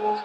Nobody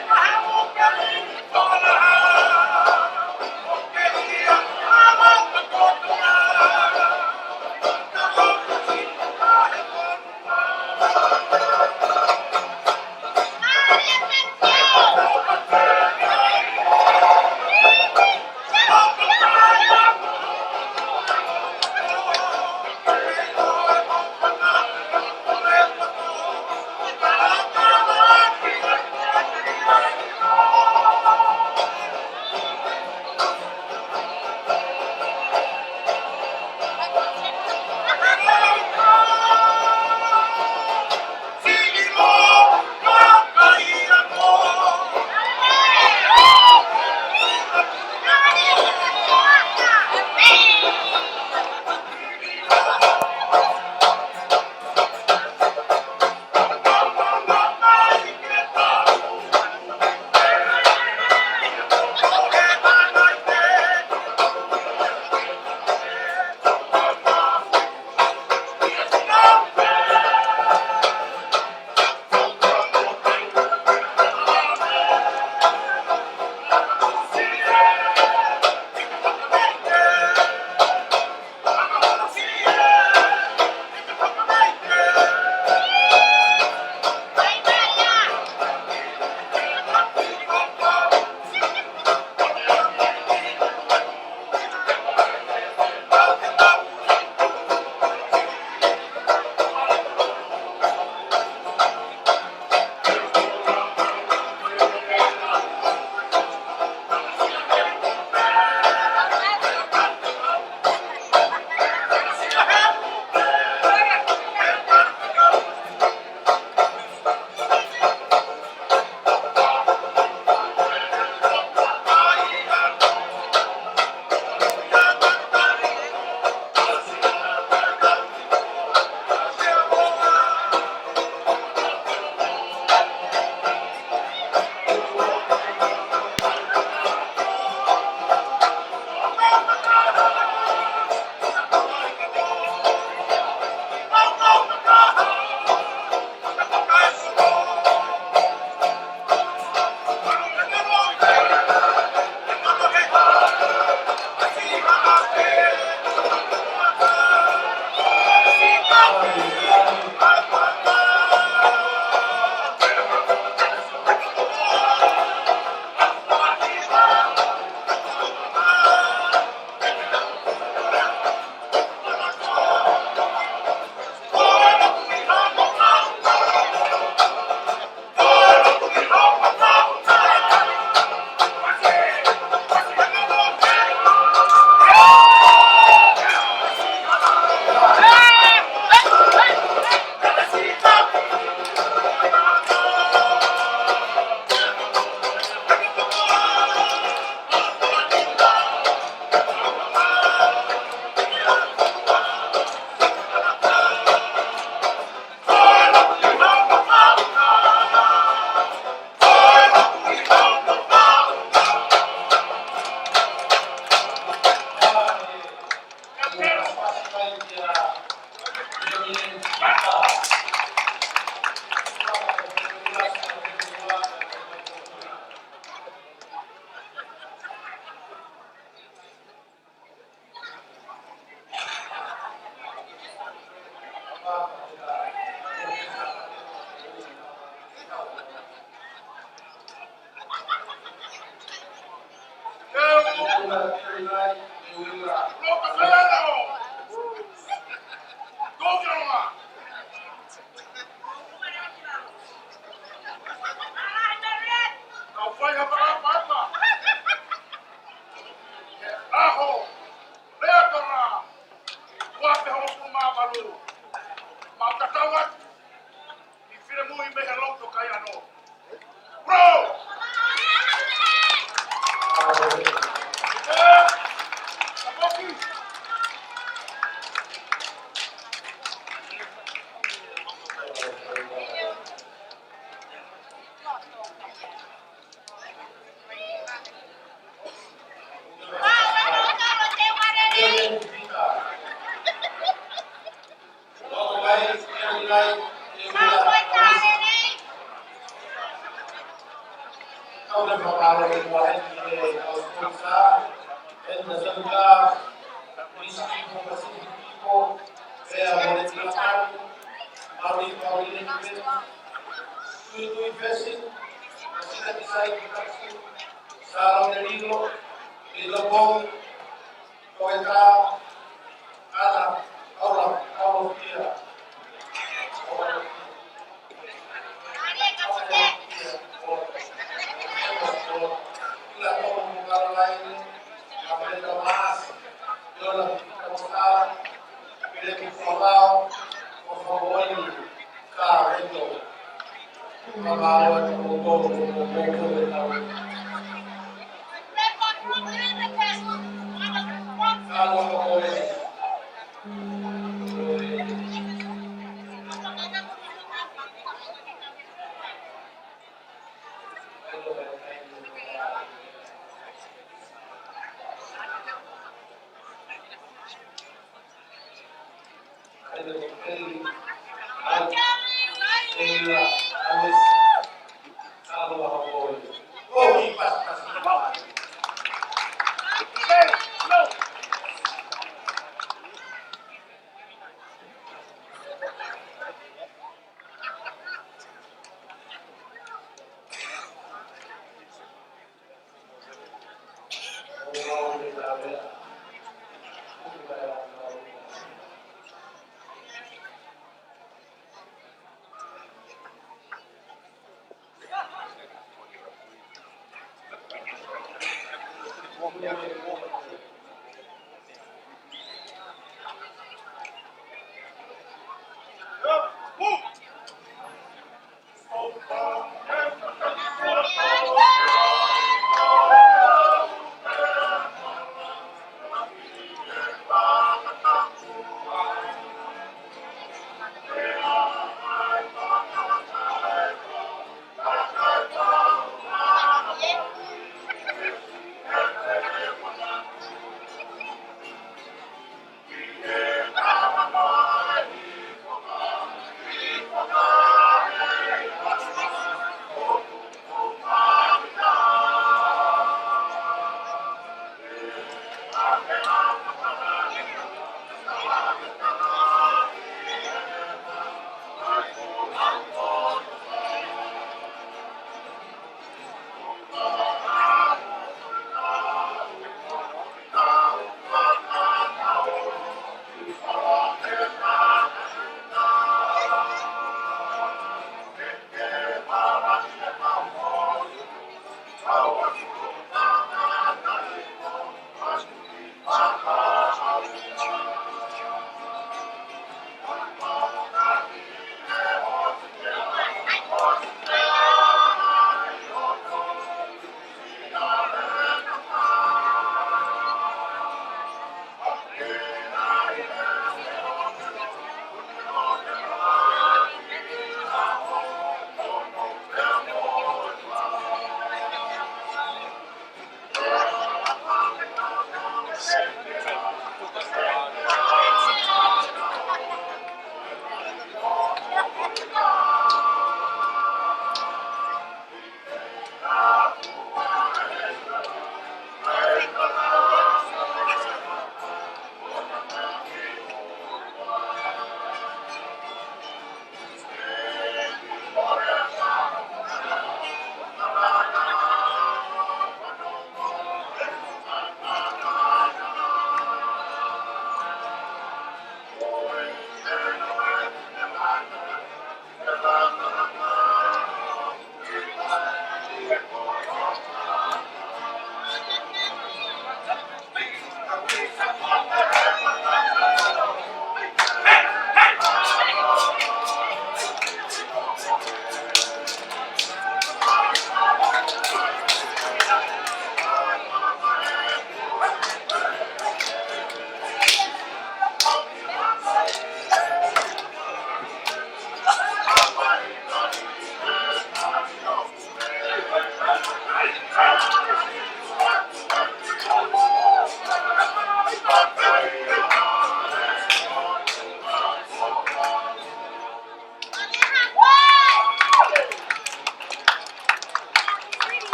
can have more belly for the house.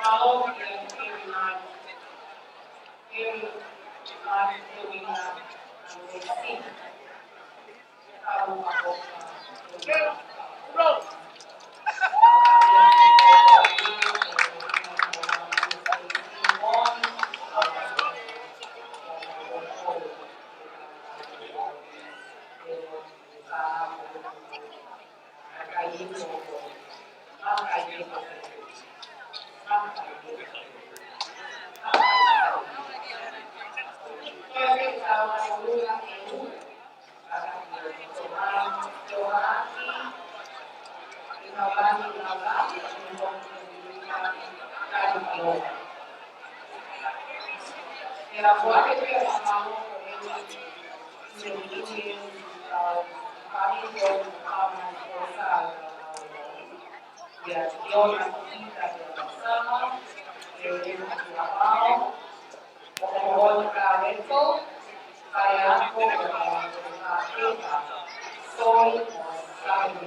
Kalau yang kiriman itu kiriman Messi, kalau aku elaborate que llamamos y acción la cosita que pasamos, como otra vez, para soy, sabe,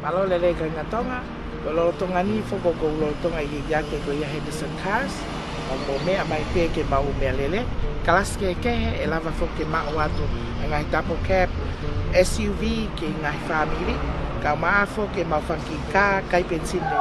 Malo lele kanga tonga, lo tonga ni foko ko lo tonga i yake ko ia Henderson Cars, o me mai pe ke mau me lele, kalas ke e lava foke ma watu ngai tapo cab SUV ke ngai family, ka ma foke ma fanki ka kai pensinde.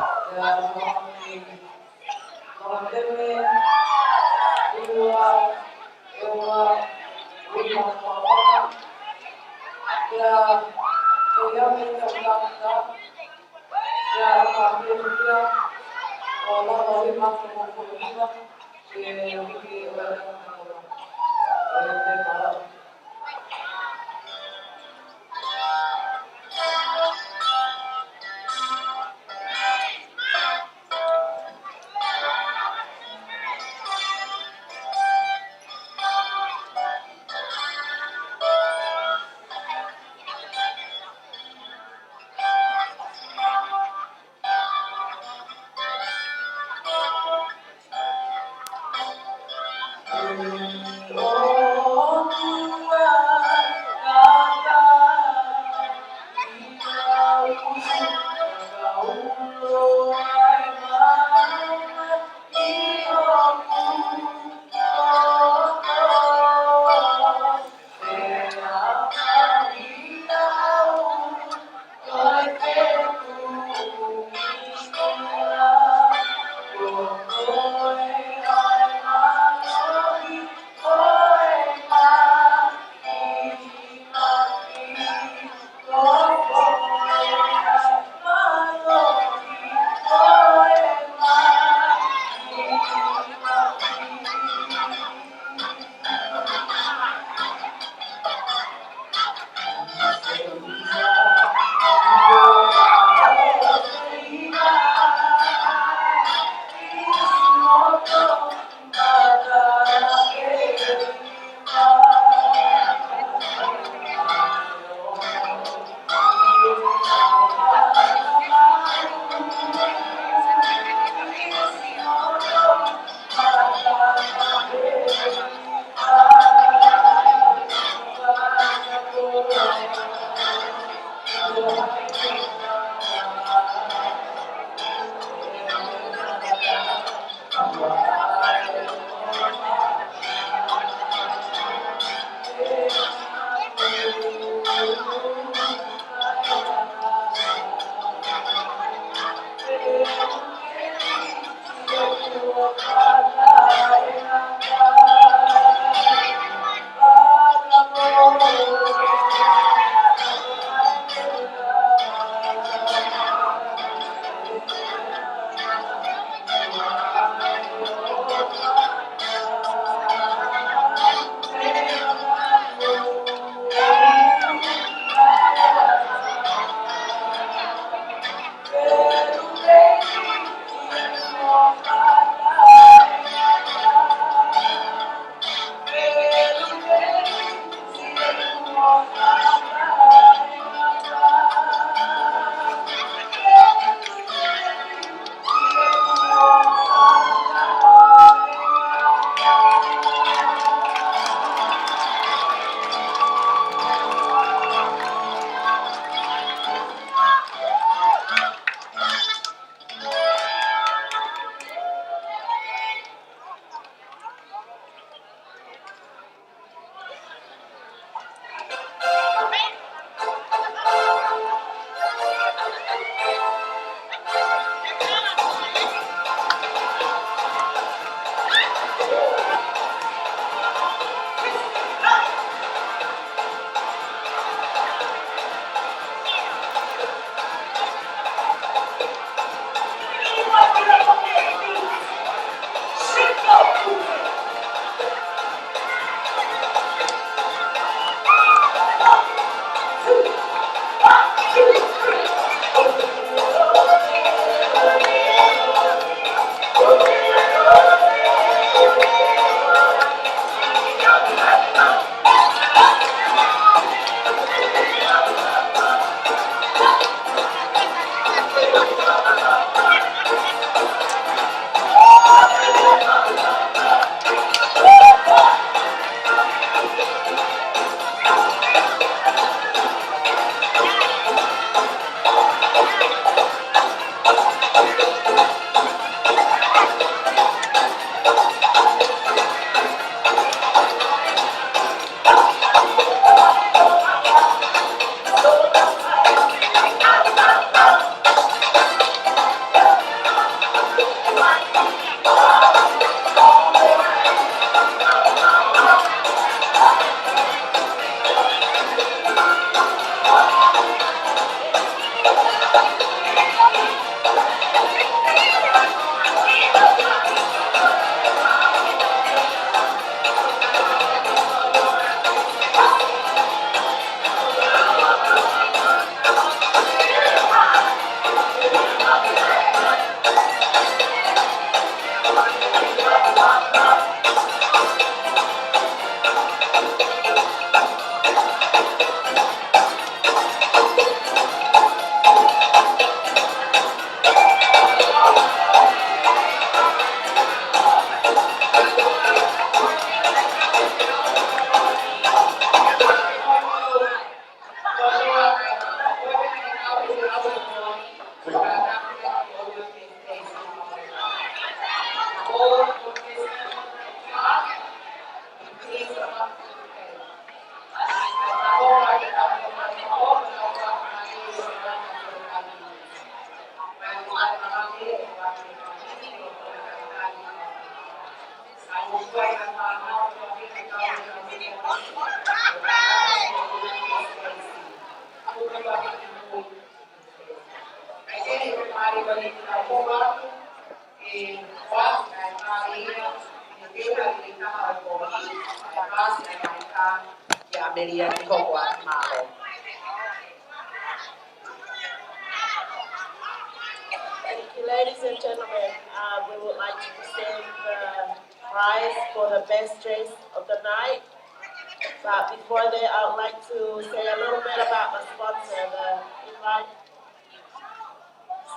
But before that, I would like to say a little bit about my sponsor, the invite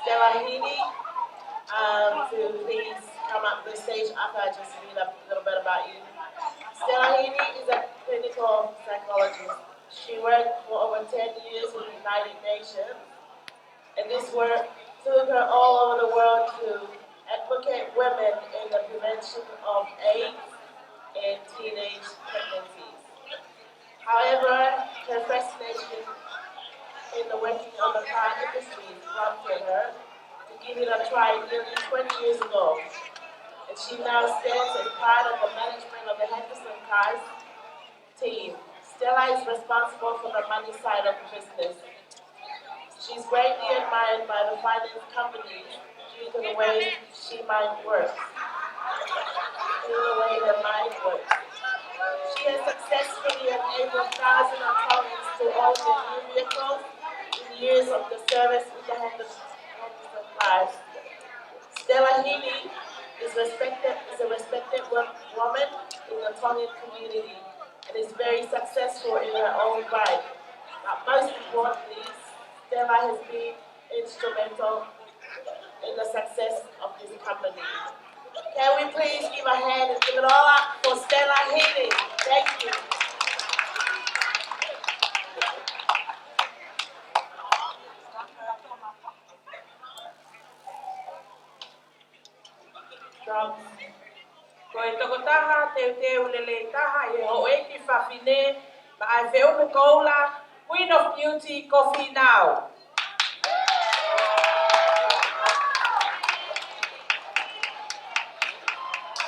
Stella Heaney, to please come up to the stage after I just read a little bit about you. Stella Heaney is a clinical psychologist. She worked for over 10 years with the United Nations, and this work took her all over the world to advocate women in the prevention of AIDS and teenage pregnancies. However, her fascination in the working of the car industry prompted her to give it a try nearly 20 years ago. And she now stands as part of the management of the Henderson Cars team. Stella is responsible for the money side of the business. She's greatly admired by the finance companies due to the way she mind works. Due to the way her mind works. She has successfully enabled thousands of Tongans to own their new vehicles in years of the service with the Henderson Cars. Stella Heaney is a respected woman in the Tongan community and is very successful in her own right. But most importantly, Stella has been instrumental in the success of this company. Can we please give a hand and give it all up for Stella Heaney? Thank you. Drums. Koe toko taha, te ulele taha, e ho eki whawhine, ma ai Fe'unukoula, Queen of Beauty, Coffee Now.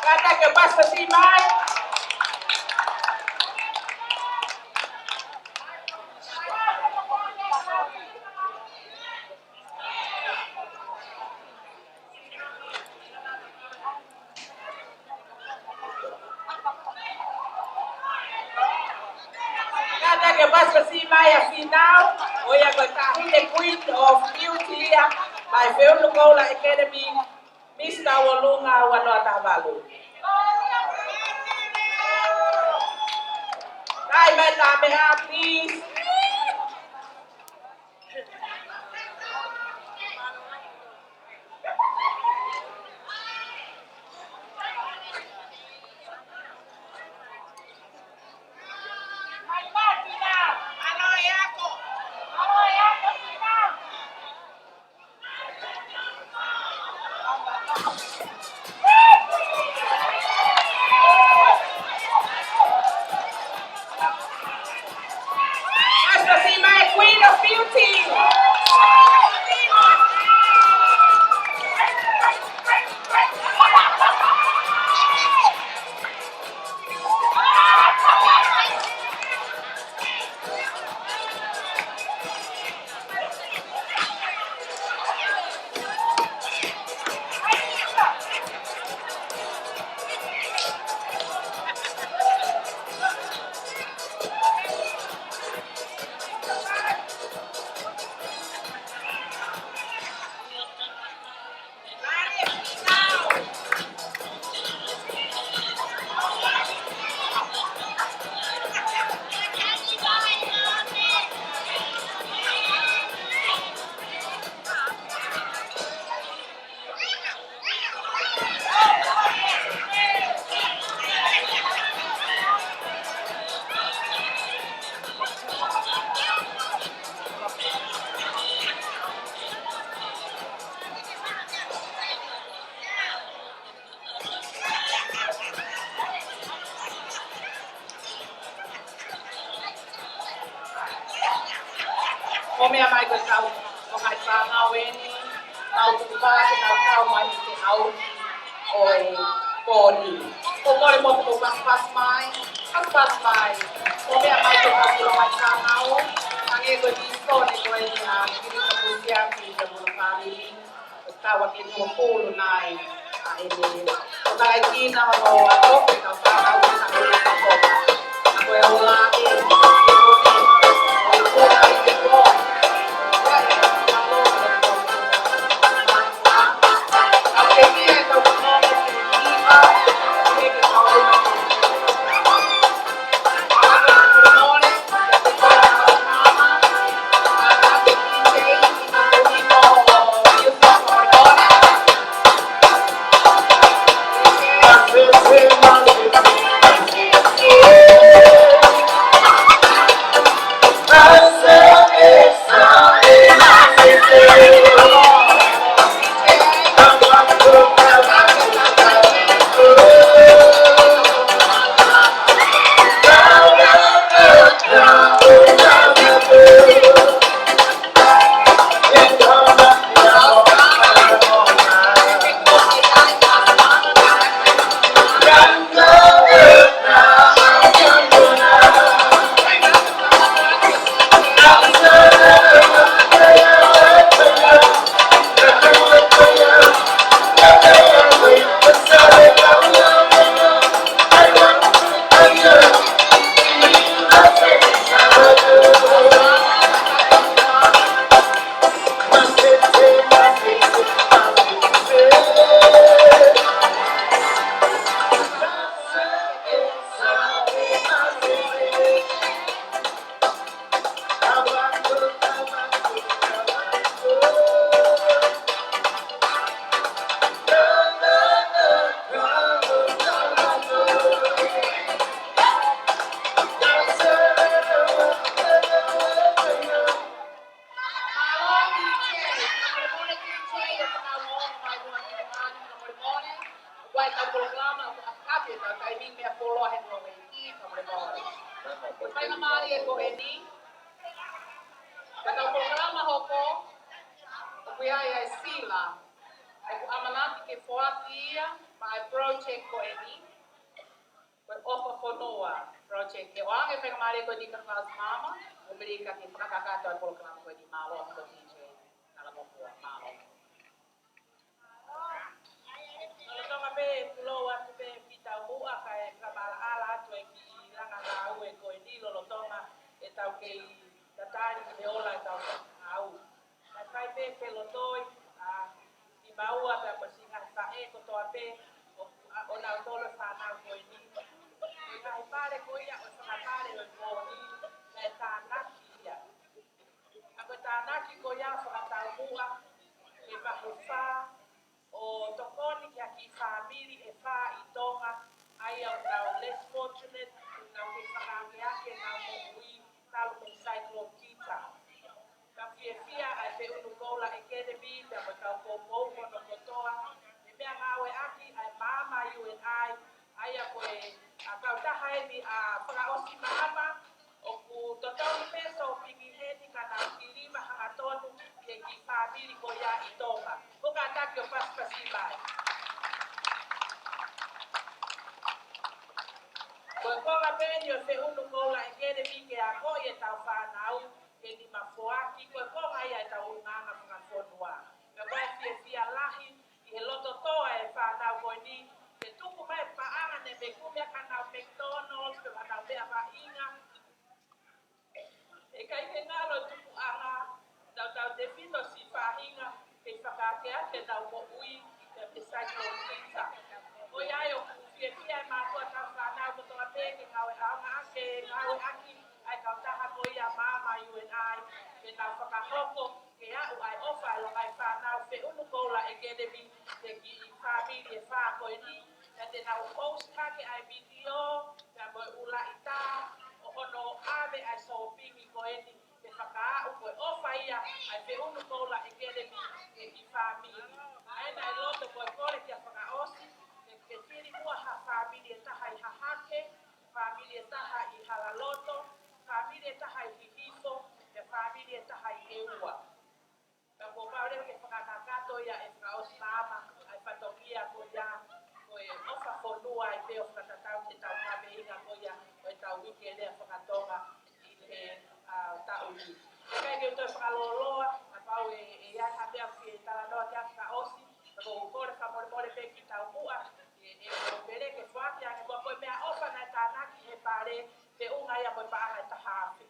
Kata ke basta si mai. Kata ke basta si mai a final, o ia koe tahine Queen of Beauty, mai Fe'unukoula Academy, Mr. Walunga Wanoa Tahavalu. Kai mai tamea, please. Basta si mai Queen of Beauty. O mea mai koe tau, o mai whāngau eni, nau tuku pāke, nau tau mai te au o e pōni. O more mo tuku pas mai, mai. O mea mai koe tau mai whāngau, ange koe di pōne koe ni a kiri ka pusia ki te muna whāniri, o tau a ke mua pōlu nai a ene. O takai kina hono a toke nau whāngau ki ta koe ka pōna. A koe o la e, e pōne, o e pōna i te pōne. ke whoakia, mai project ko e ni. Koe ofa whanua project. Ke oange whakamare ko di ka class mama, o mereka ke whakakato ai program ko di malo ko DJ. Nala mokua, malo. Nala tonga pe puloa tu pe pita mua ka e kamala ala atu e ki langa na au e ko e ni lolo tonga e tau ke i tatari ki me ola e tau au. Na kai pe pe lotoi, i maua pe a pasinga sa e ko toa pe, o na tolo whanau ko e ni. Kai pare ko ia o sana pare o ko ni na tānaki ia. Ako tānaki ko ia whakataumua e mahuwha o tokoni ki a ki whamiri e wha i tonga ai au nau less fortunate nau ke whakaake ake nau mo ui talu me cyclone kita. Ka whia ai Fe'unu Koula Academy te mo tau kōpou no kotoa e mea ngawe aki ai mama UNI ai a koe a kautaha e ni a whakaosi mahama o ku totau peso piki heni ka nau kirima hangatonu ke ki whamiri ko ia i tonga. Puka ataki o paspasi mai. Koe konga peni o Fe'unu Koula Academy ke a koe e tau whanau e ni mafoaki koe konga ia e tau unganga whakafonua. Me koe fia lahi i he loto toa e whanau koe ni te tuku mai paanga ne me kumea ka nau McDonald's pe wanau mea wa inga. E kai ke ngalo tuku anga tau te fito si whahinga ke whakaake ake tau mo ui te cyclone kita. O iai o fia e mātua tau whanau ko toa pe ke ngawe aonga ake, ngawe aki ai kautaha ko ia mama UNI ke tau whakahoko ke au ai ofa alo ai whanau Fe'unu Koula Academy te ki i whamiri e wha koe ni na te nau post hake ai video te a moe ula i tā o hono ave ai sopingi koe ni te whakaau koe ofa ia ai Fe'unu Koula Academy te ki whamiri. Ai nai loto koe kore ki a whakaosi ke tiri mua ha whamiri e taha i hahake, whamiri e taha i halaloto, whamiri e taha i hihifo, te whamiri e taha i eua. Ka ko maure ke whakakakato ia e whakaosi mama ai whatokia ko ia koe ofa whonua i peo whakatatau te tau kabe inga ko ia o e tau wiki e lea whakatonga i he tauri. E kai ke utoi whakaloloa, na pau e iai hapea ki e talanoa te a whakaosi, na ko kore whamore pe ki tau mua, e pere ke whaki ange kua koe mea ofa na tānaki he pare te unga ia koe paanga e taha awhi.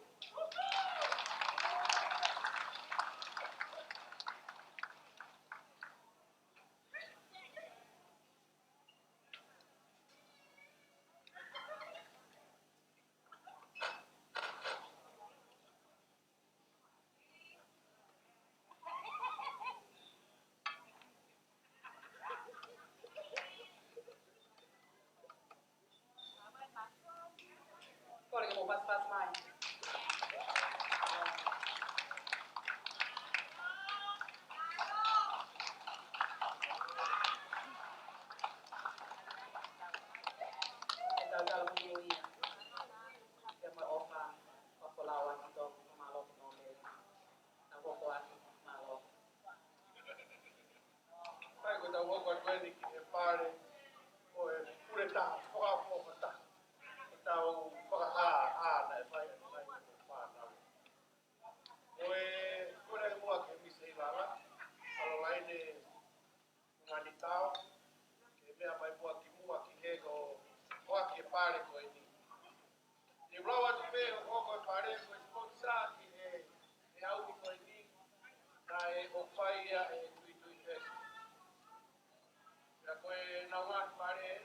Kore ke mo pas mai. E tau tau mio ia. Te mo ofa whakolawa ki tō malo ki no me. Na woko aki malo. Kai ko tau hoko atu eni ki he pare o e pure tā, whakawhoko tā. E tau whakaha āna e whai atu mai ko whānau. O e kore mua ke misa i lala, alo laine ngani tau, ke mea mai mua ki he ko whaki e pare ko e ni. Ni rau atu me o hoko e pare ko e sponsor ki he auhi ko e ni, na e o whai ia e tui fest. Ya koe nau ngāti pare e.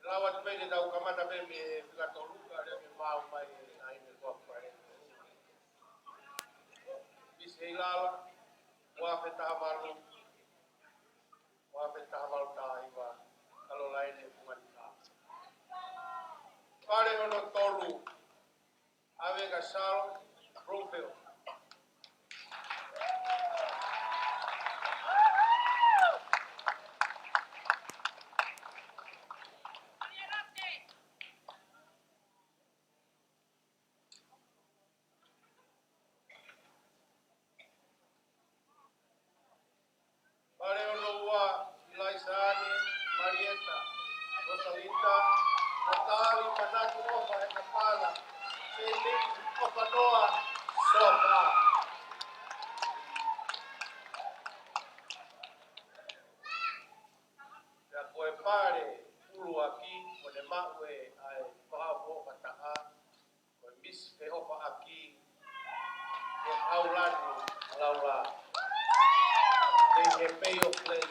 Lawa tu me tau kamata me me whikatoluka rea me mau mai ai me kua pare. Bisi hei lala, wafe tahamalu taha iwa kalo laine pungani tā. Pare hono tolu, ave ka salo, Bromfield. aulani laula e peo play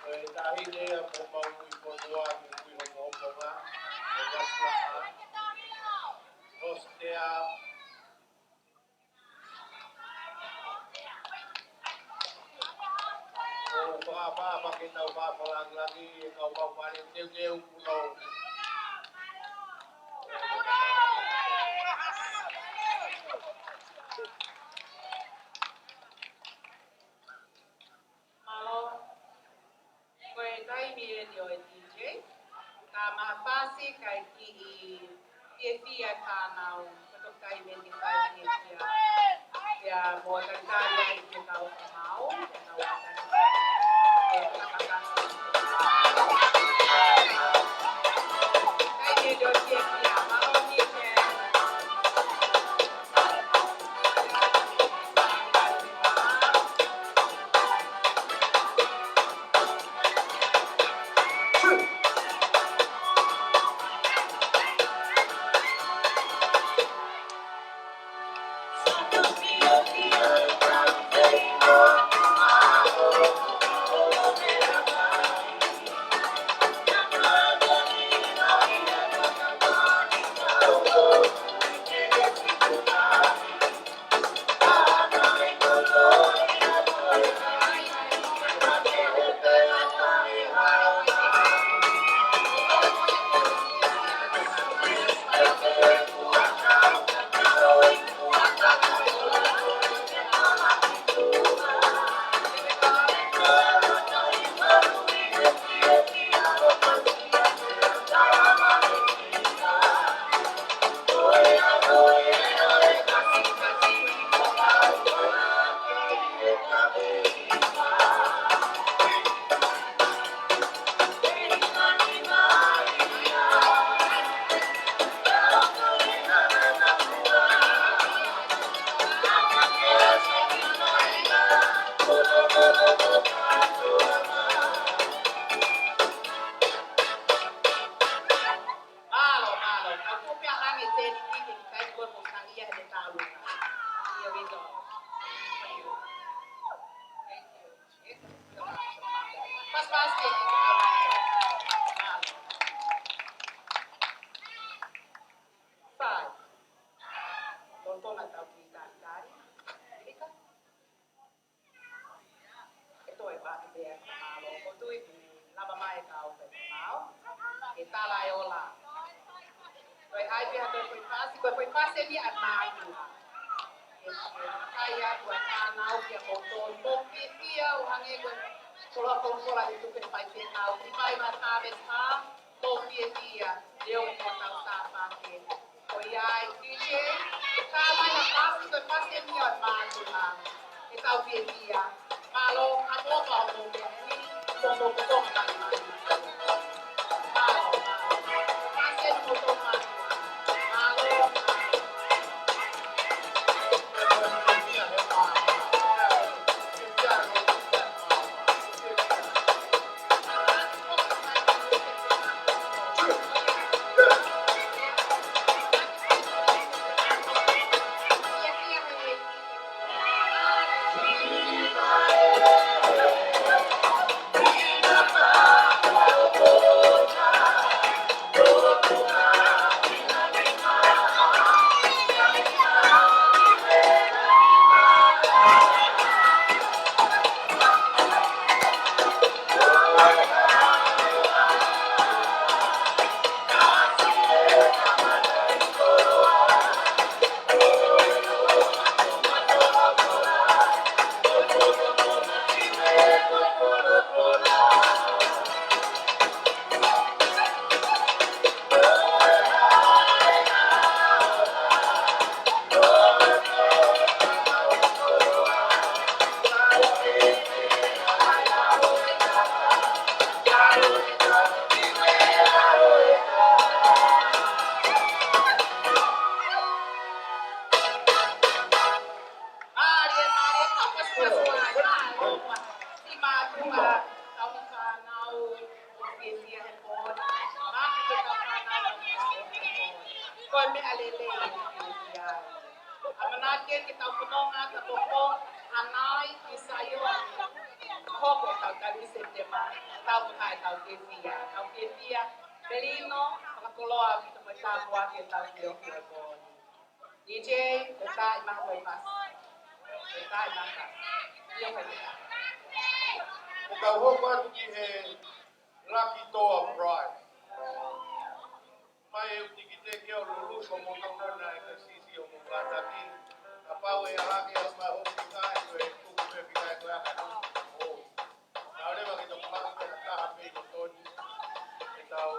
e tahine a po mau I po noa ni kui ho nga e wasla ostea o pa ke tau pa lang lagi kau pa pa ni teu kuno Malo, koe tai mire ni o e DJ. Ka mahapasi kai ki I fia kānau, kato kai me ni kai fia. Ia mo tangkari ai ki kau kamau, na watani. E kakakana. Kai me ni o fia, malo ni ke. Malo. Aku pia hangi teni kiki kai ko mo sang iya de talu. Here we go. Pas ke Malo. 5. Tonton atau kita dari. Ito ay ba dia malo. Ko tu laba mai kau pe mau. Kita layola. Rồi ai biết tôi phải phát sẽ đi ăn mai nữa. Kaya buat anak yang motor, mobil dia, orang itu pola itu kan pakai tahu. Di mana habis mobil dia, dia mau tahu siapa ke. Koyai DJ, kalau yang pasti dia malu lah. Kita dia, kalau aku mau ini, mau potong kan malu. Pasti potong malu. again kita punonga tapoko anai isayo hoko tau tau sistema tau kai tau kesia belino makakoloa kita matagwa kita tau kio DJ kita imang pas kita imang pas iyo kita Ukauhoka tukihe Lucky Toa Pride. Mai utikite keo lulu como kamona exercicio o mukataki. Apawe alaki alma hokikai kwe kukupe kikai kwe akano. Naole bakito kumaka kwe nakaha pe kotoni. Etau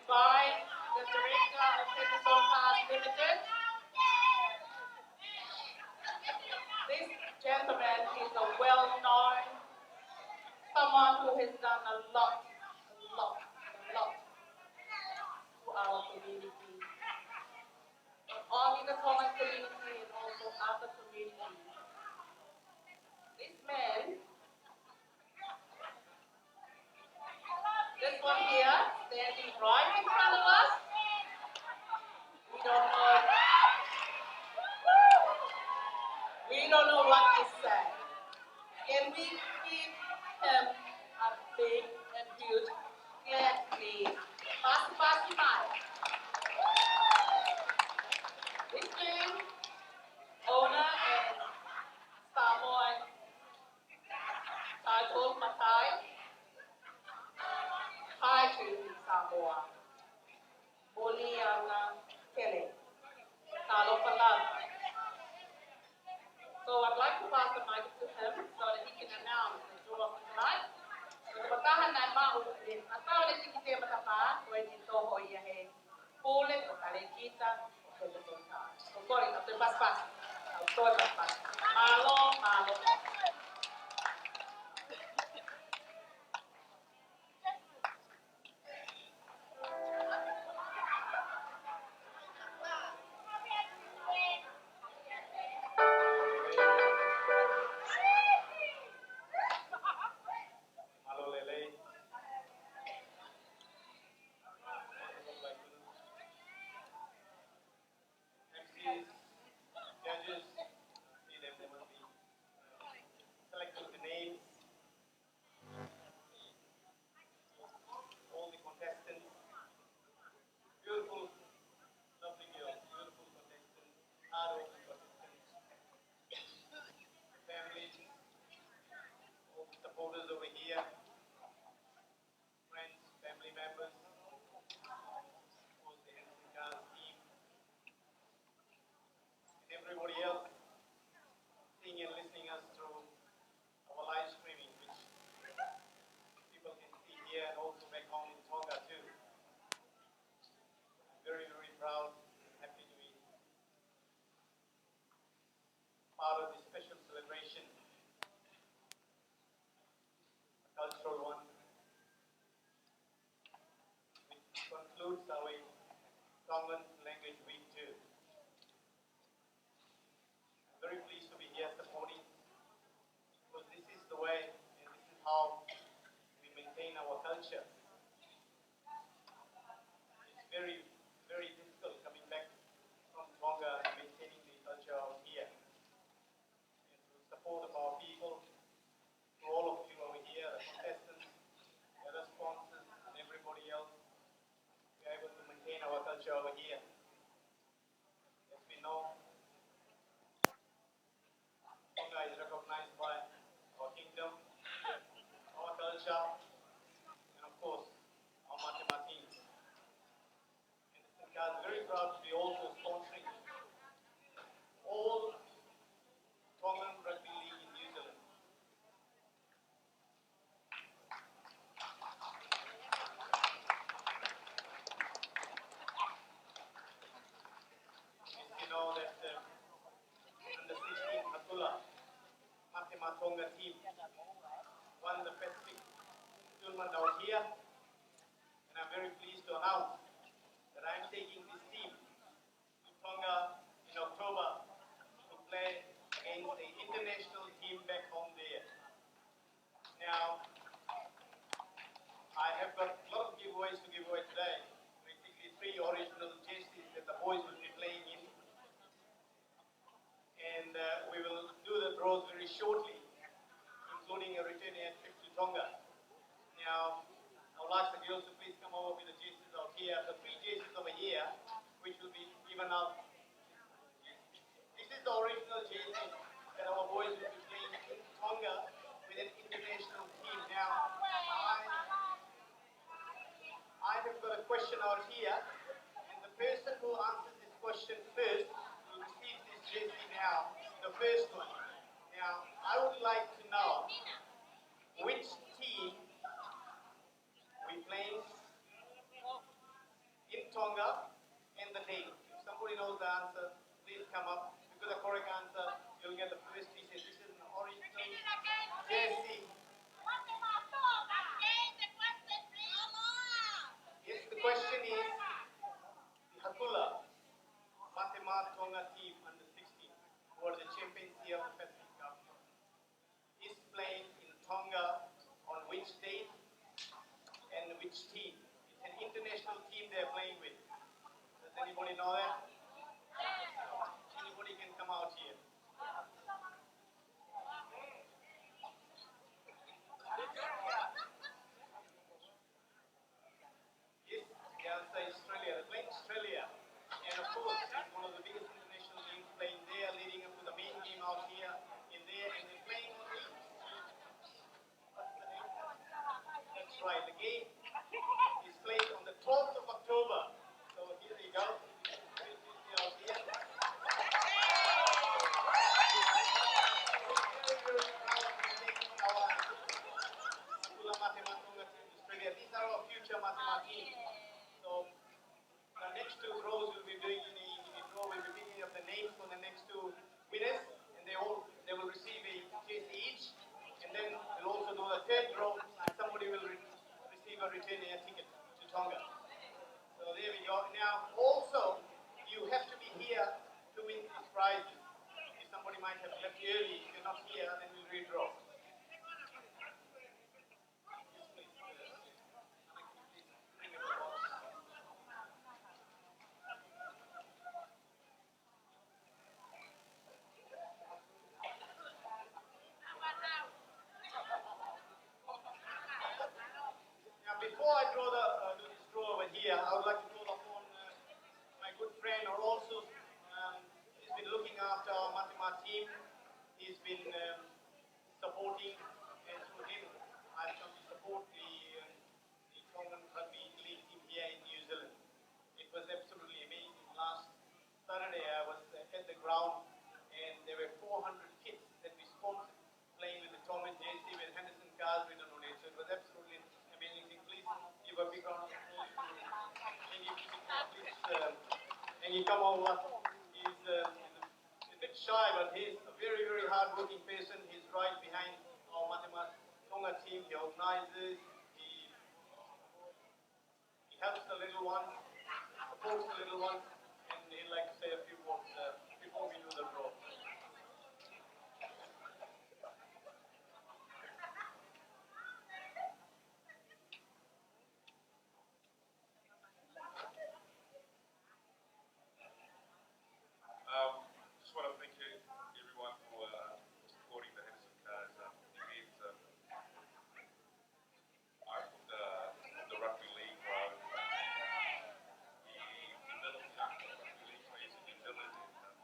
by the director of Technical Cars Limited. This gentleman is a well-known, someone who has done a lot to our community. Not only the Tongan community and also other communities. This man, this one here, standing right in front of us, we don't know what to say. Can we give him a big and huge clap, please? Pass mic. This man, owner and Samoan title Matai, hi to Samoa, Boliana Tele, Talo Palam. So I'd like to pass the mic to him so that he can announce the draw of tonight. Matahan na mau din. Atau le tikite matapa, pwede ito ho iahe. Pulit o talekita o pwede ito ka. So sorry, ito pas. Ito pas. Malo. judges, see them, they must be selecting the name Tonga team won the Pacific tournament out here, and I'm very pleased to announce that I'm taking this team to Tonga in October to play against the international team back home there. Now, I have got a lot of giveaways to give away today. Basically, 3 original jerseys that the boys will be playing in. And we will do the draws very shortly, including a return air trip to Tonga. Now, I would like the girls to please come over with the jerseys out here. The 3 jerseys over here, which will be given out. This is the original jersey that our boys will be playing in Tonga with an international team. Now, I have got a question out here, and the person who answers this question first will receive this jersey now, the first one. Now, I would like to know which team we playing in Tonga and the date. If somebody knows the answer, please come up. If you got the correct answer, you'll get the first t-shirt. This is an original jersey. Yes, the question is, the Hakula Matema Tonga team under 16, who are the champions here of the Pacific Cup, is playing in Tonga on which date and which team? It's an international team they're playing with. Does anybody know that? Anybody can come out here. Yes, the answer is Australia. They're playing Australia. And of course, it's one of the biggest international games playing there, leading up to the main game out here in there, and they're playing on the That's right, the game is played on the 12th of October. So here you go. Out here. Very, very proud of taking our Kula Matema Tonga team to Australia. These are our future Matema team. So the next 2 draws we'll be doing in a draw. We'll be picking up the names for the next 2 winners, and they will receive a jersey each. And then we'll also do a 3rd draw, and somebody will receive a return air ticket to Tonga. So there we go. Now, also, you have to be here to win these prizes. If somebody might have left early, if you're not here, then we'll redraw. Now, before I draw do this draw over here, I would like to call upon my good friend, or also he's been looking after our Matema team. He's been supporting, and through him, I've come to support the Tongan Rugby League team here in New Zealand. It was absolutely amazing. Last Saturday, I was at the ground, and there were 400 kids that we sponsored playing with the Tongan jersey with Henderson cars with on it. So it was absolutely amazing. Please give a big round of applause to and he come over. He's a bit shy, but he's a very, very hard-working person. He's right behind our Matema Tonga team. He organizes, he helps the little ones, supports the little ones, and he'd like to say a few words before we do the draw. Just want to thank you, everyone, for supporting the Henderson Cars event. I put the Rugby League grow. The development of the Rugby League players in New Zealand, and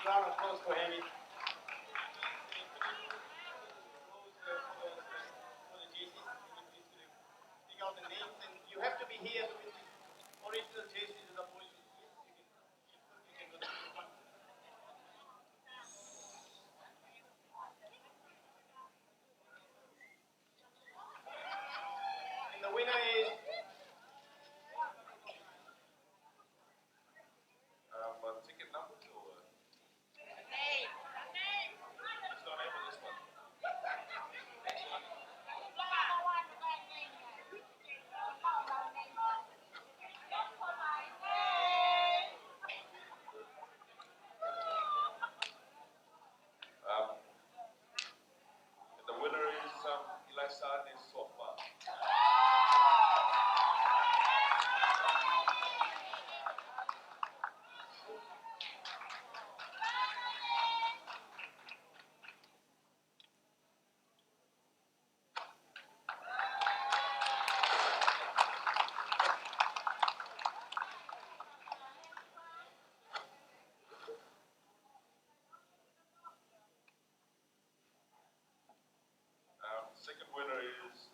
round of applause for Amy. Take out the names, and you have to be here with the original jerseys and the boys. And the winner is ticket numbers or name. It's not able this one. The winner is Ilasan is Sofa. Second winner is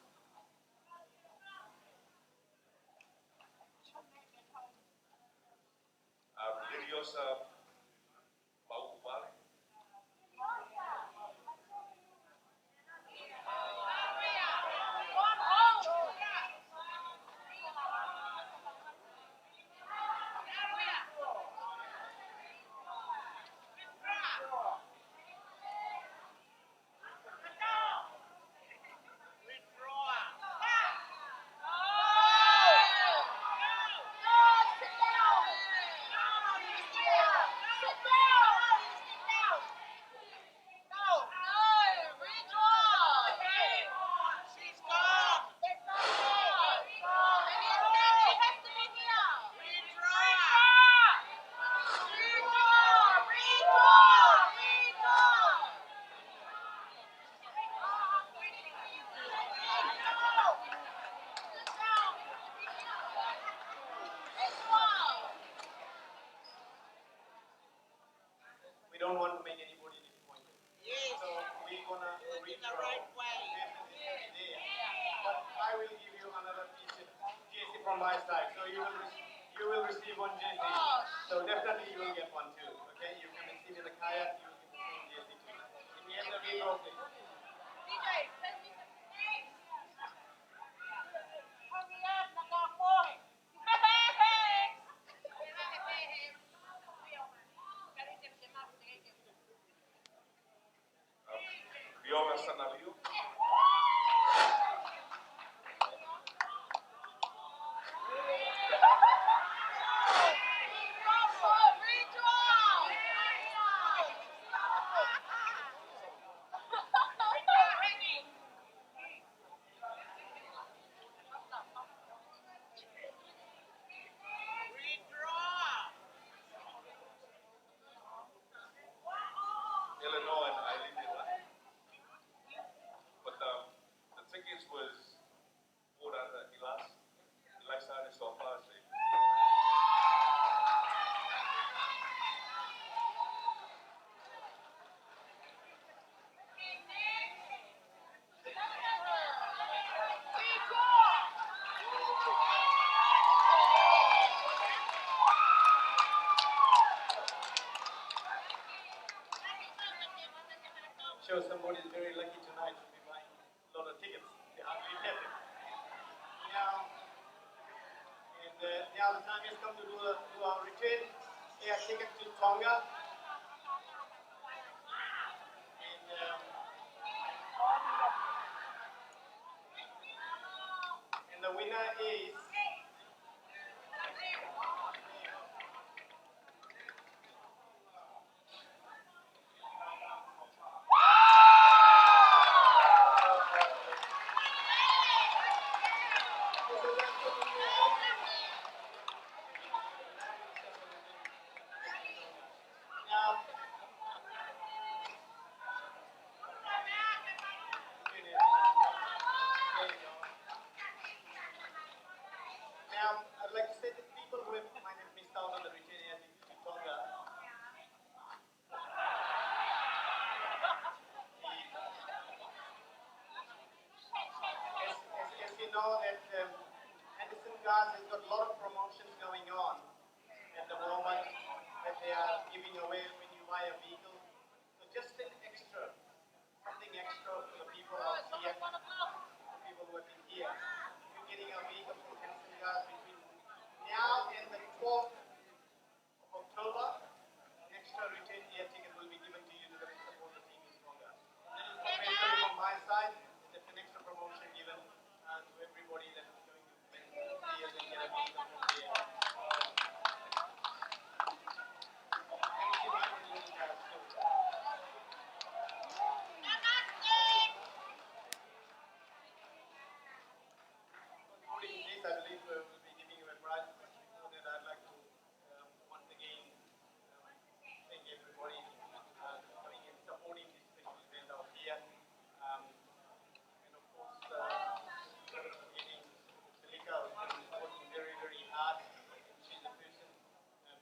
Lidiosa Pauhuvale. we don't want to make anybody disappointed. Yes. So we're gonna read the right way. But I will give you another piece of jersey from my side. So you will receive one jersey. So definitely you will get one too. Okay? You come and see me in the kayak, you will get the same jersey too. If we have the video, please. DJ, send me some names. Hurry up, nakapoy. Viola Sanavio. Illinois, and I live in London. But the tickets was bought at Ilasan is Sofa. Sure, somebody is very lucky tonight to be buying a lot of tickets. They hardly get them. Now the time has come to do our return air ticket to KONGA. And the winner is know that Anderson Cars has got a lot of promotions going on at the moment that they are giving away when you buy a vehicle. So just an extra, something extra for the people out here, the people working here. You're getting a vehicle from Anderson Cars between now and the 12th of October. An extra return year ticket will be given to you to support the team in KONGA. That is compensatory from my side. It's an extra promotion given to everybody that is going to spend 3 years and get a vehicle from there. I believe we'll be giving you a prize. Before that, I'd like to once again thank everybody for coming and supporting this special event out here. And of course, getting Selika, who's been working very, very hard. She's the person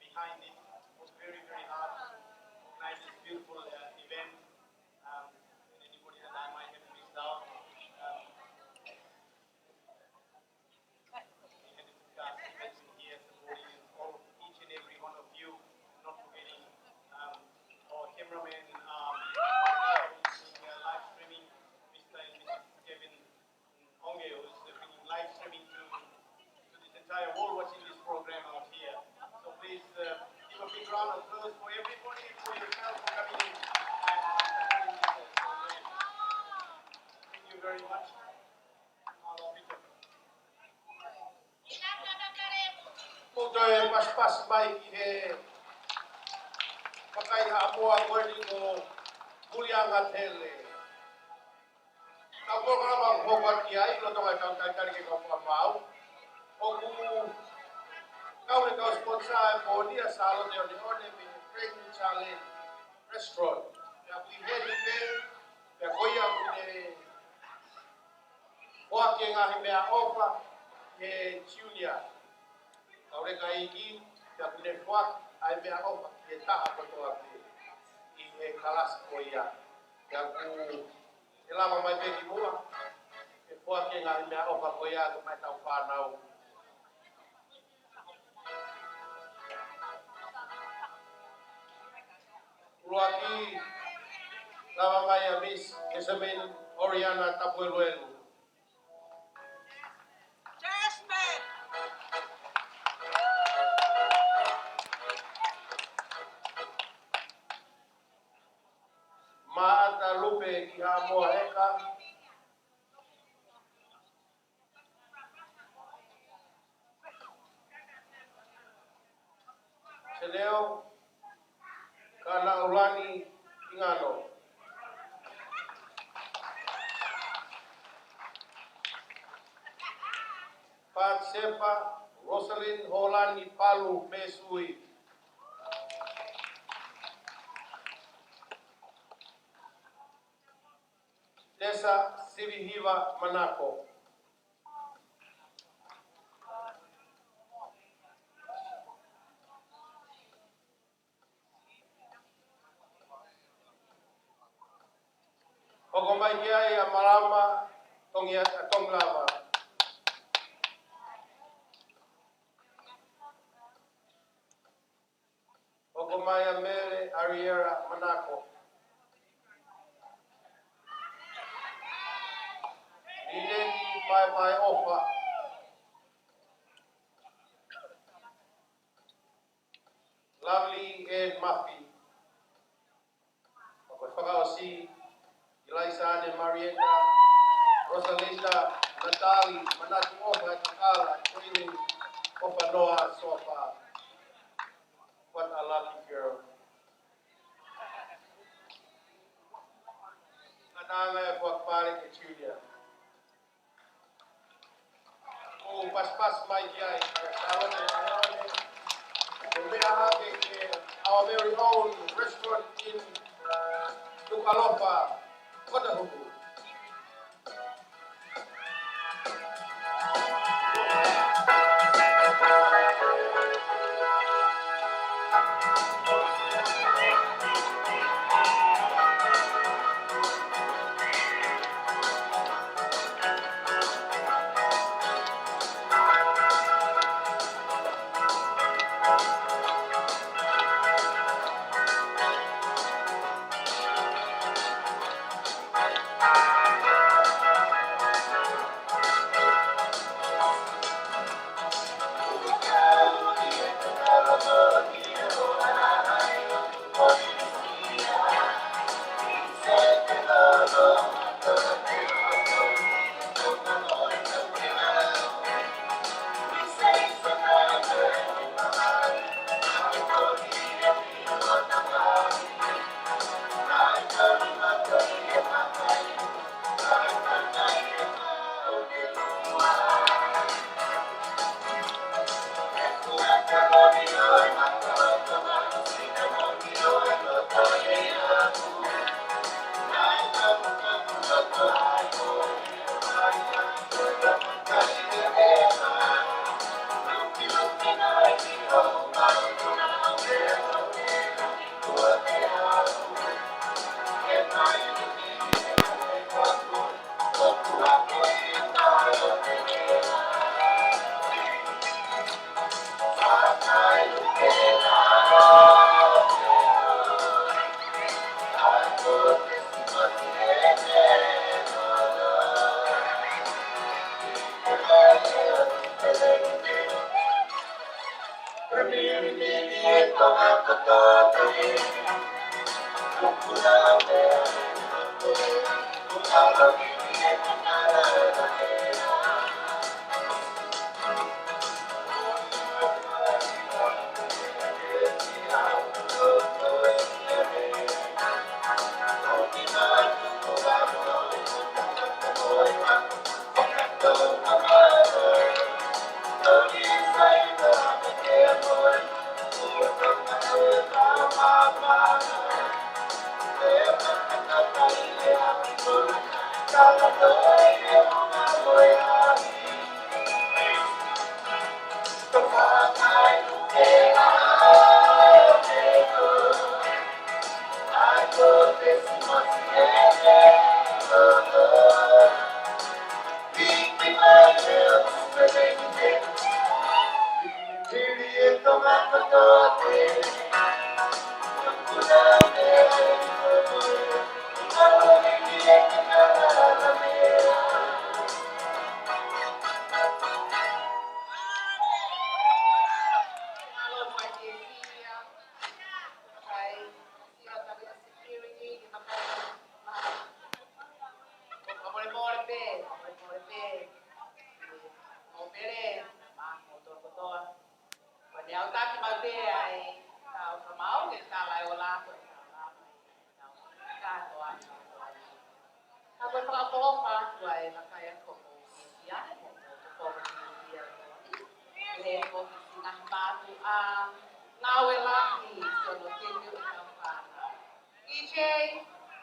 behind it, worked very, very hard to organize this beautiful event. And anybody that I might have missed out. Here supporting all, each and every one of you, not forgetting our cameraman doing live streaming, Mr. and Mrs. Kevin Onge, who's bringing live streaming to this entire world watching this program out here. So please give a big round of applause for everybody and for yourself for coming in and supporting this program. Thank you very much. Puto e pas mai ki he pakai amoa koe ni ko kulianga tele. Ka programa hoka ki ai lo tonga kai ke ka mau. O ku kau e ka sponsor po dia salo de one me pregnant challenge restaurant. Ya we had it there. Ya koia kune wa ke nga me ofa e junior. Ahora que aí já pude falar, aí me arruma que tá a pessoa aqui e é calas coia, já com ela vai ver que boa, que foi que aí me arruma coia que mais tá o panau. O aqui lá vai a miss que se vem Oriana Tapueluelo. Maata lupe ki ha moa eka. Seneo kana ulani ingano. Pat Sepa, Rosalind Holani Palu Mesui. Desa Sivihiva Manako. Okomaikia ya Marama Tonglava. Okomaya Mele Ariera Manako. Ineni Pai Ofa. Lovely and Muffy. Okofagaosi, Elisa and Marietta, Rosalinda, Natali, Manatu Ofa, Takala, Queenie, Ofa Noah, Sofa. What a lucky girl. Ananga Kwakpari Junior. Oh, Paspas Maikai, we are having our very own restaurant in Tukalopa, Kotahuku.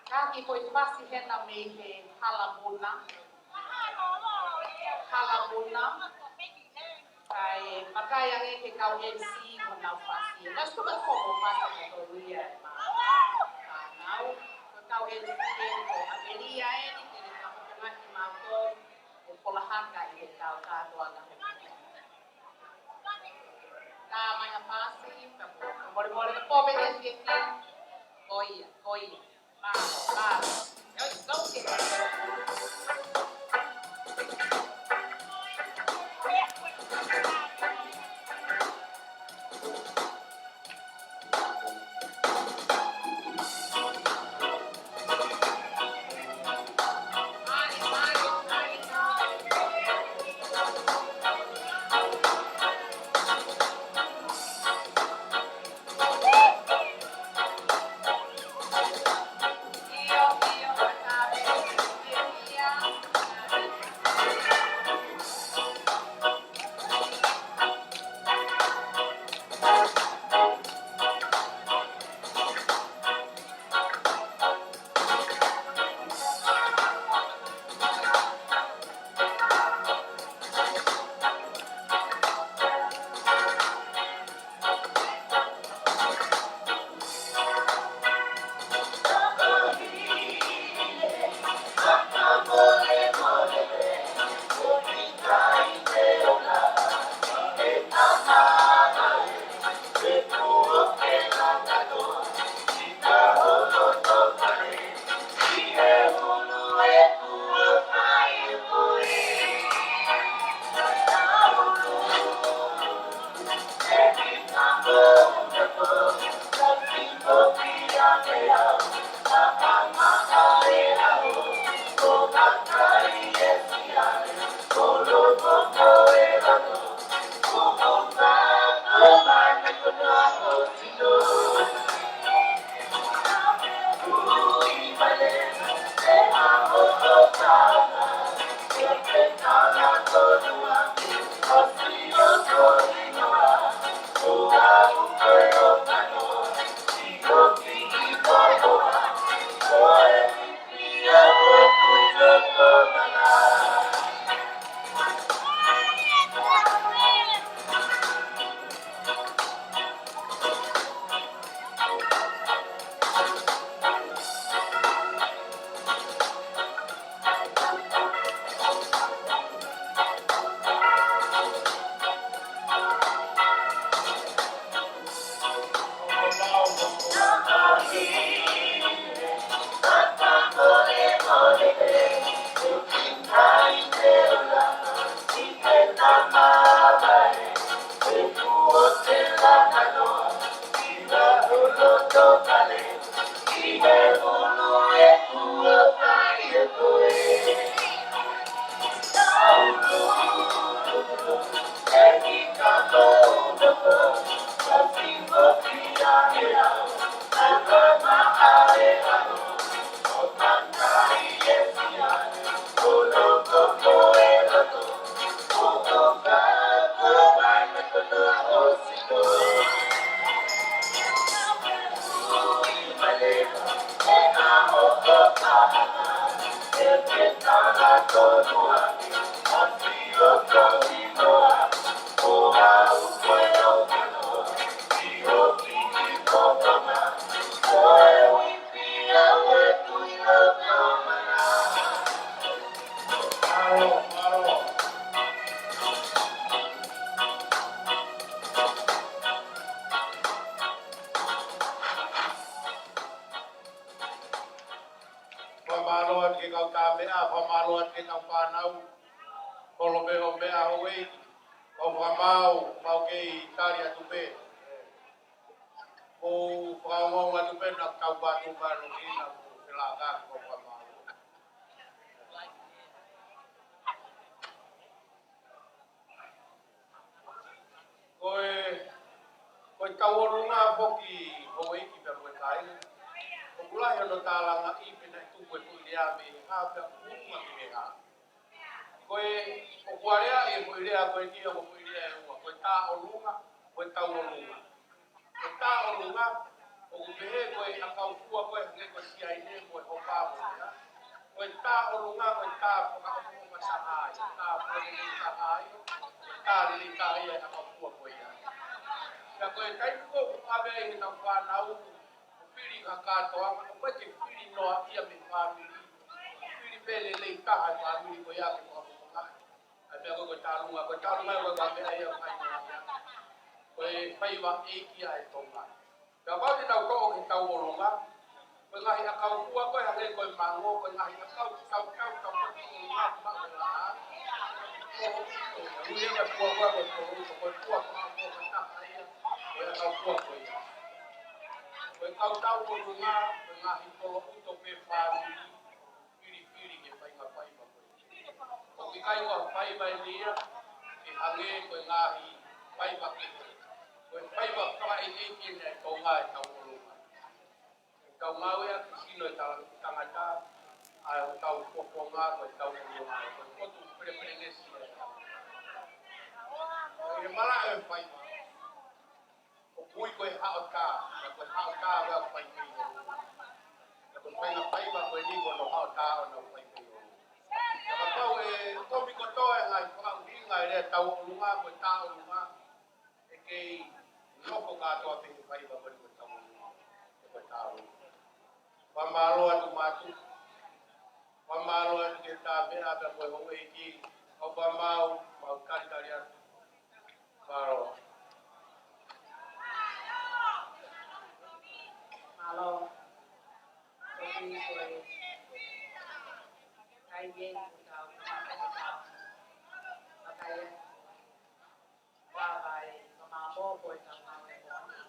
Kaki foi fácil renda meio halabuna, halabuna, ai makai yang ke kau MC kau fácil. Mas tu kan kau fácil kau dia, now kau MC kau abelia ini jadi kau pernah dimaukan, polahan kai kau kau ada. Kama yang fácil, kau boleh pobre MC, koi. Olo me o mea o ei. O mau kei tari atu pe. O whaongo atu pe na kau batu manu ina ko whilaga ko whamau. Koe kaworunga hoki o eiki pe koe kai. O kulai ono tālanga i pina i tuku e kuirea me hāpea kuhunga ki me hā. Koe o kuarea e kuirea koe nia o kuirea e ua. Koe tā o lunga, koe tau o lunga. Koe tā o lunga, o kupehe koe a kau kua koe hange koe sia ine koe o pāpo mea. Koe tā o lunga, koe tā whaka o kunga sahai. Tā pone ni sahai, koe tā ni kai e a kau kua koe ia. Ia koe kai kua kukawe e tau whanau, o whiri ka katoa, o koe ke whiri noa ia me whamiri. Whiri pele lei taha e whamiri koe ia ke kua kukawe. Ai pia koe tālunga e koe whamea ia whai noa ia. Koe whaiwa eiki ai tonga. Pia whaute tau koe ke tau olunga, koe ngahi a kau kua koe hange koe mango, koe ngahi a kau kau olunga kuma koe laa. Ui eka kua koe koe kua koe koe taka ia. Koe a kau kua koe ia. Koe kau tau olunga, koe ngahi tolo uto pe whamiri, whiri ke whaiwa koe. O ki kai koe whaiwa e lia, ke hange koe ngahi whaiwa ke koe. Koe whaiwa whaka e eiki nei konga e tau olunga. E tau ngawe a kisino e tangata, ai o tau poponga koe tau olunga. Koe kotu pere nesi e tau. E mara e whaiwa. O kui koe hao tā, na koe hao tā wea whaiwa i olunga. Na koe whaiwa koe nigo no hao tā o na whaiwa i olunga. Ka tau e tomi kotoa e ngai whakauhinga e rea tau olunga koe tā olunga. E kei noko katoa pehe whaiwa koe koe tau olunga. E koe tā olunga. Whamaro atu mātu. Whamaro atu ke tā mea pia koe hou e ki. O whamau, mau karitari atu. Whamaro. Malo. Toki koe. Kai yen kutau. Makai e. Wabai. Mamamo koe tau mau e boni.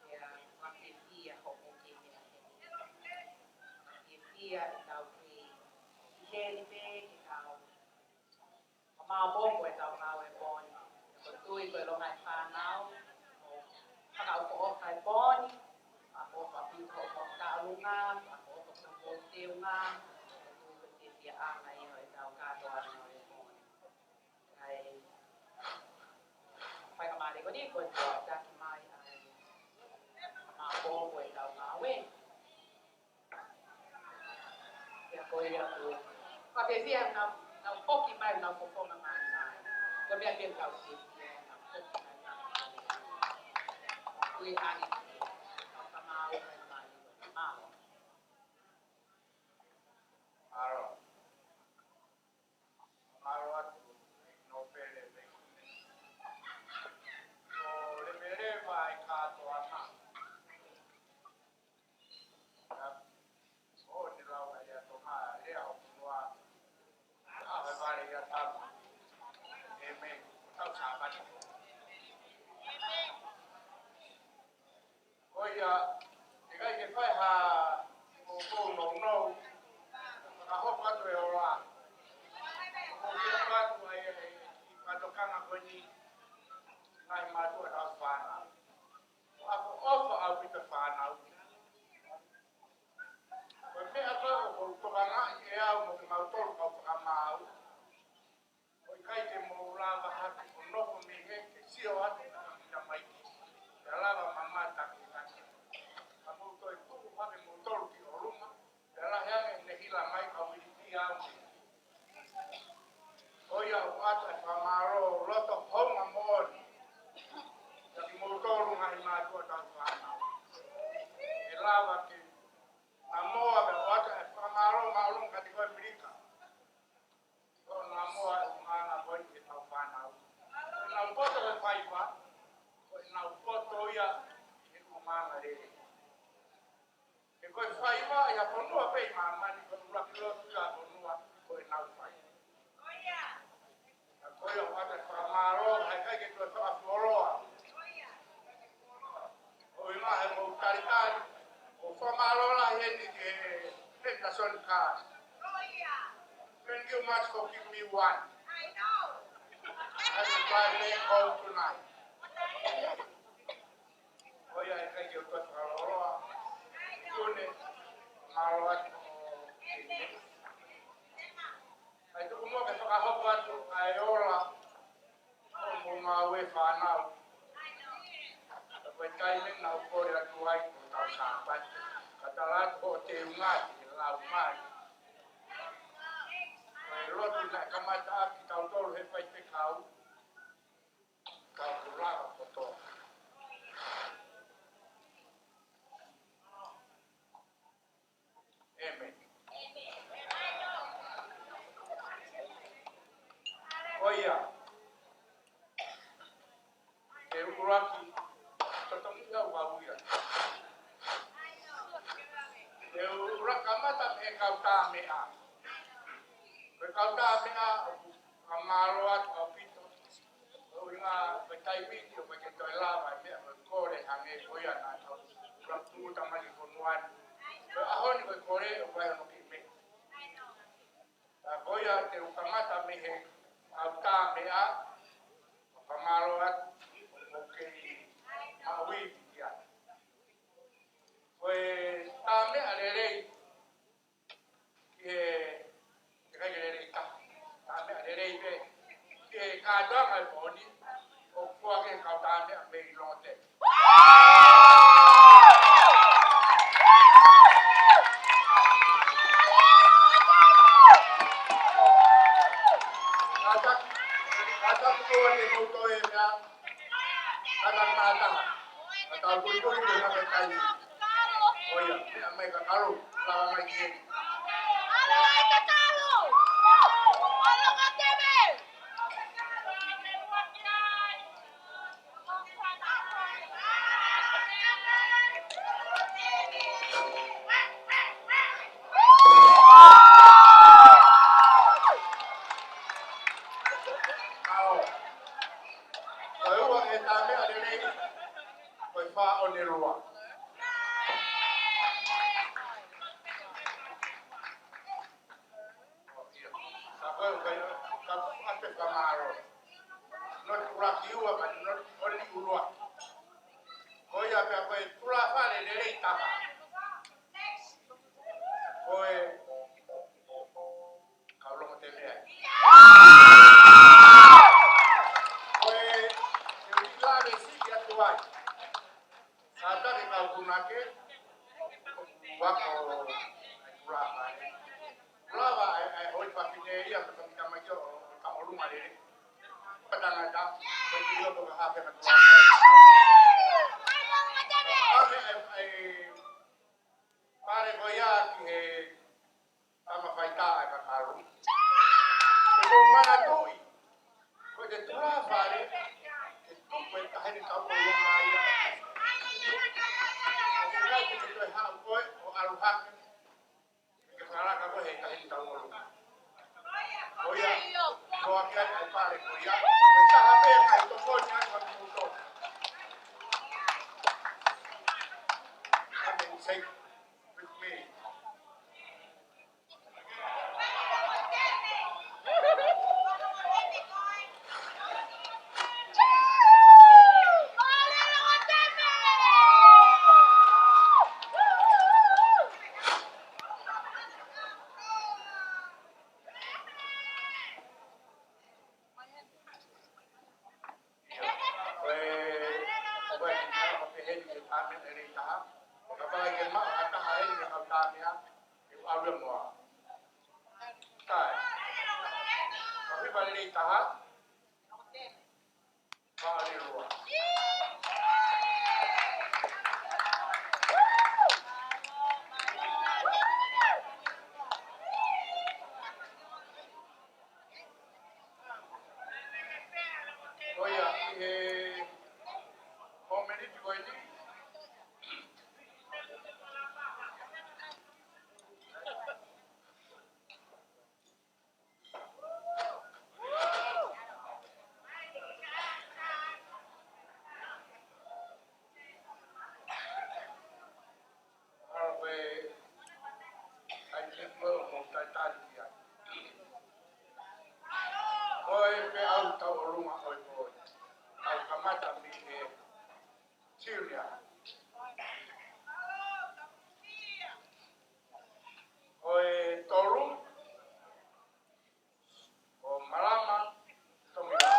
Ia wake pia hopo ke mea heni. Wake pia e tau ki. Heni pe ki tau. Mamamo koe tau mau e boni. Ko tui koe longa e whanau. Whakau ko o kai boni. Ako whapito o tālunga, ako o teunga, ako o te pia anga i hoi tau katoa no e mōni. Kai whai ka māre koni, koe tō taki mai ai mā pōko e tau ngā we. Ia koe ia koe. Whakewhia nau poki mai, nau pokonga mai mai. Koe mea kia tau ki pia, nau poki mai mai. Kui ani. Maro atu, no pere me. No le mere vai katoa na. O ni lau ai a toma rea o kunua. A vare ia tamu. E me, tau sabani. Oia, e kai ke whai ha o kou no no. Ka hopa atu e ora. O kia whatu ai e katokanga koe ni. Nai mātua tau whanau. Ako ofa au pita whanau. Koe mea koe o kou tokanga i e au mo ke mautoro kau whakamau. Koe kai te mo lava hatu o noko me he ke sio atu na maiti. Te lava mamata ki kati. Ka mouto e kuku hake mautoro ki o runga. Te lahe ame ne hila mai ka wiriti au. Oia o ata e whamaro roto honga mori. Ia ki mautoro ngai mātua tau whanau. E lava ke na moa me o ata e whamaro maurung kati koe mirika. Ko na moa e umanga koe ke tau whanau. E nau poto e whaiwa. Ko e nau poto ia e umanga re. E koe whaiwa e a konua pei mamani ko uraki lotu ia konua ko e nau whaiwa. ration card. Thank you much for giving me one. I will try back home tonight. Oh yeah, thank you for Maroa. Tune, Maroa. I took more than a whole bunch of Iola on my way for now. When timing now for the white house, but at the last hotel, not in Lao Mai. I wrote to that Kamata, Kautol, if I take out Kaula photo. Amen. Oh yeah. Uraki, Totomia Wawia. Urakamata me Kauta mea. Kauta mea, Amaroat, Opito. Nga betai video bagi toilet me kore hange koya na tu tamali konuan. Ahon ko kore o ba no kime. Koya te ukamata me he auta me a pamaroat oke awi ya. Pues tame alere ke alere ka. Tame alere ke kadang al boni o kuake kautame me lonte. Ada kuat di motor ya, ada nada, ada kumpul di mana kali. Oh ya, ini mereka kalu, lawan lagi. Halo, mereka kalu. Halo, KTV. Kalau kita ada ni, Fe'Unukoula di luar. Kalau kalau apa kamaro, not kurang jiwa kan, not only luar. Kau ya apa kurang apa ni dari tanah. Kau kalau mau tanya. Ada di Kalkunake, wako Brava. Brava, I hold back in the area of the Kamajo, Kamaluma. Padangada, when you look at half a pare goya ke tama faita ka karu. Ko mana toi. Ko de tua pare ke tu ko ta hene ka ko lo mai. Oi pe au tau oruma oi oi. Au kamata mi e Syria. Oi toru o marama tomira.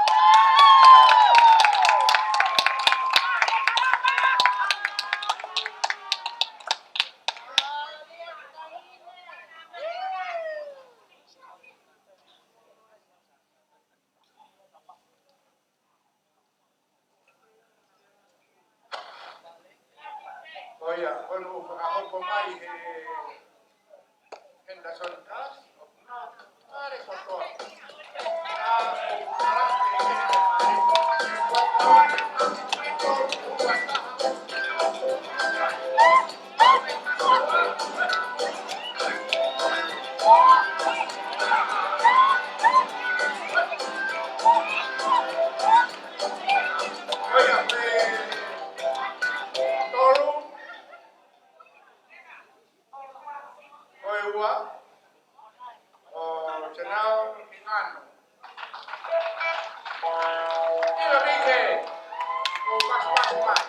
Oia, ono whakahoko mai he Henderson Cars. Are kotoa. Oia, pe toru, oi ua, o Janao Mingano. Io miche, o pas.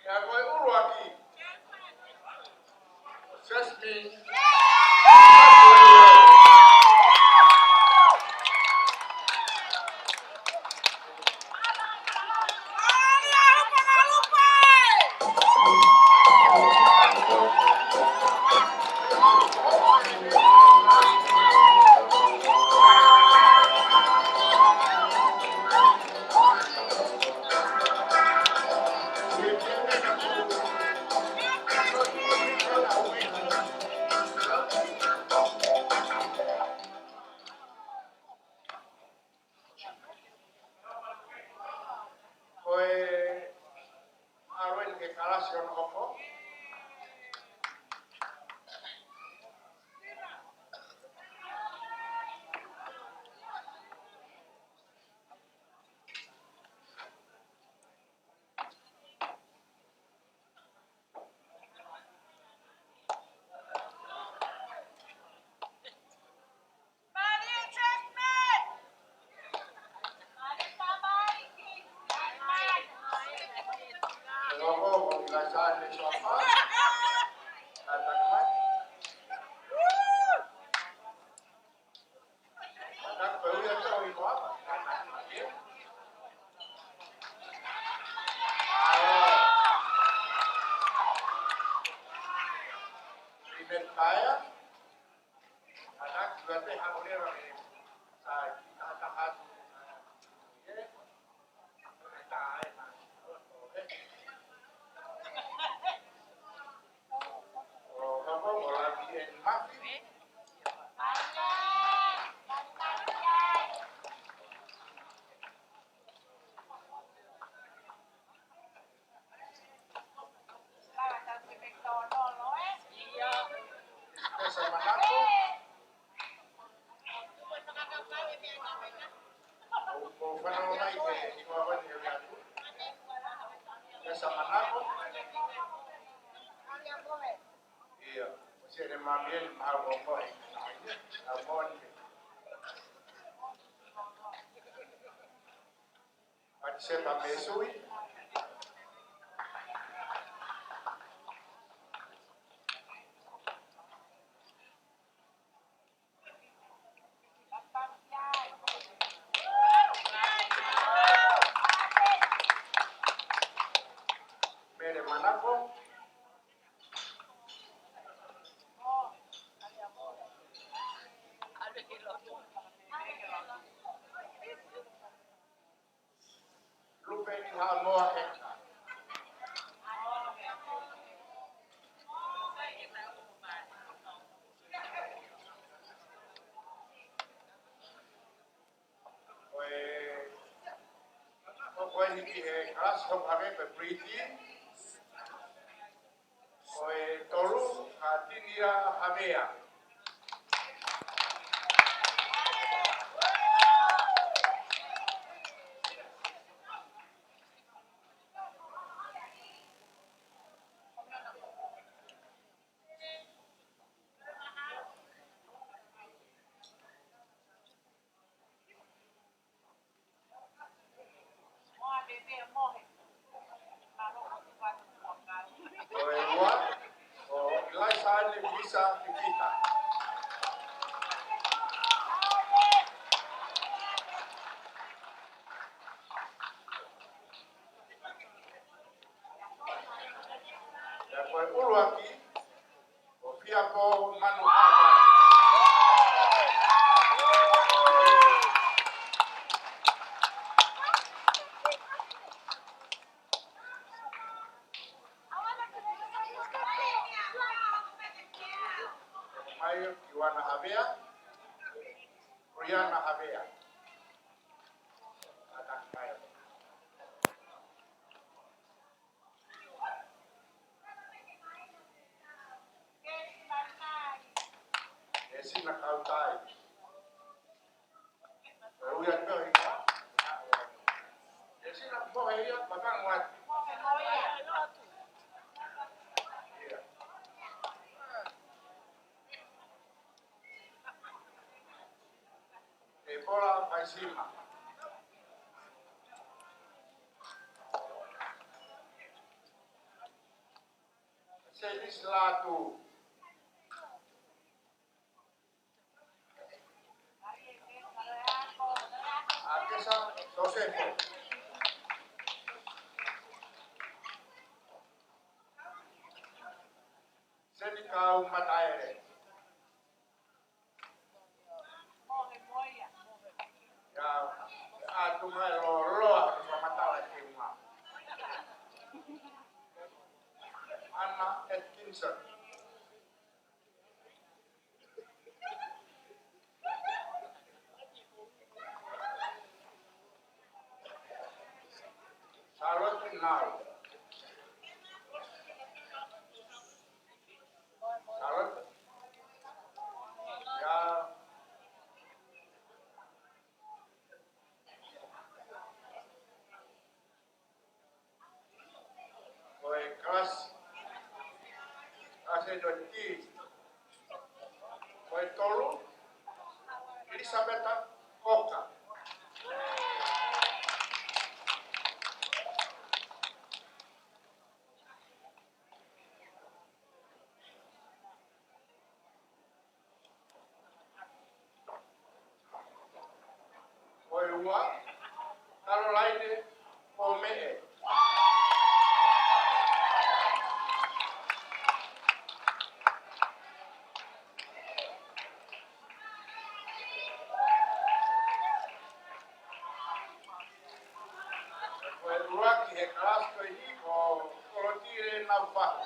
Ya koe uru aki. Sesmi. Koe arwen ke kalasi on oko. Oko ko kilasan ni sofa. Kata mai. Kata koe ya tau iko apa. Iben kaya. Anak juga teh hampir saya kata hatu. Oh, apa bola bien mati. Esa manako. O fano mai ke iko apa ni ya. Esa manako. Iya, masih ada mamien mau ngomong. Amon. Pati sepa mesui. Mere manako. Lupe ni hamoa hekta. Oe hiki he kelas hokare pe priti. Oe toru hatinia hamea. Isa Fifita. Depois ulo aqui, o fiapo manu aba. Mayo Iwana Habea, Rihanna Habea. Anak mayo. Esi nakautai. Uya kau ika. Esi nak bawa ia bakang wat. Ebola Paisima. Selis Latu. Akesa Josefo. Senikau Mataere. Ya, aku lo sama tahu cuma. Anna Atkinson. Charlotte Now. Charlotte. Ya. Koe kelas edoti. Koe tolu. Elisabetta Koka. Koe ua. Caroline Omee. Koe ua ki he kelas koe hi ko tire na upahu.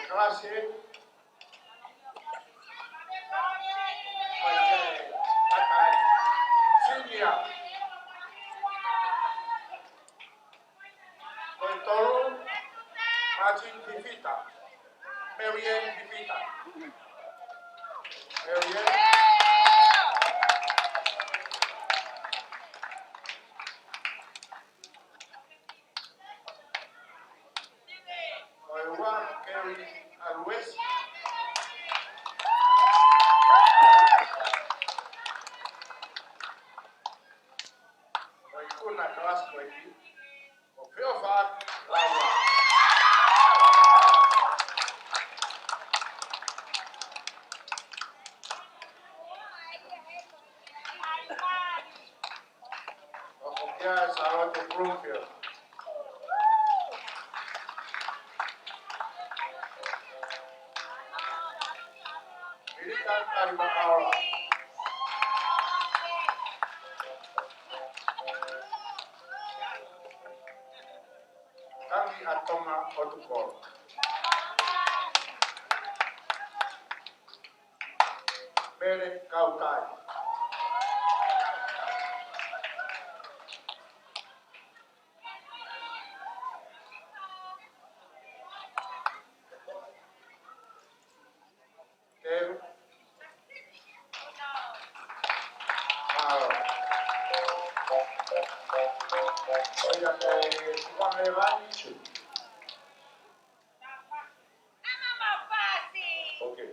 Clase Silvia Tolu Martin Pipita Marianne Pipita Marianne Oiwa Kerry Alwes kuna kelas ko iki. O feo fa lava. O kia sa te Broomfield. Milita kari makaora. Kami atonga otukor. Mere kautai. Keu. Maro. Oia kuang levani chu. Okay.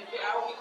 FE'AUHI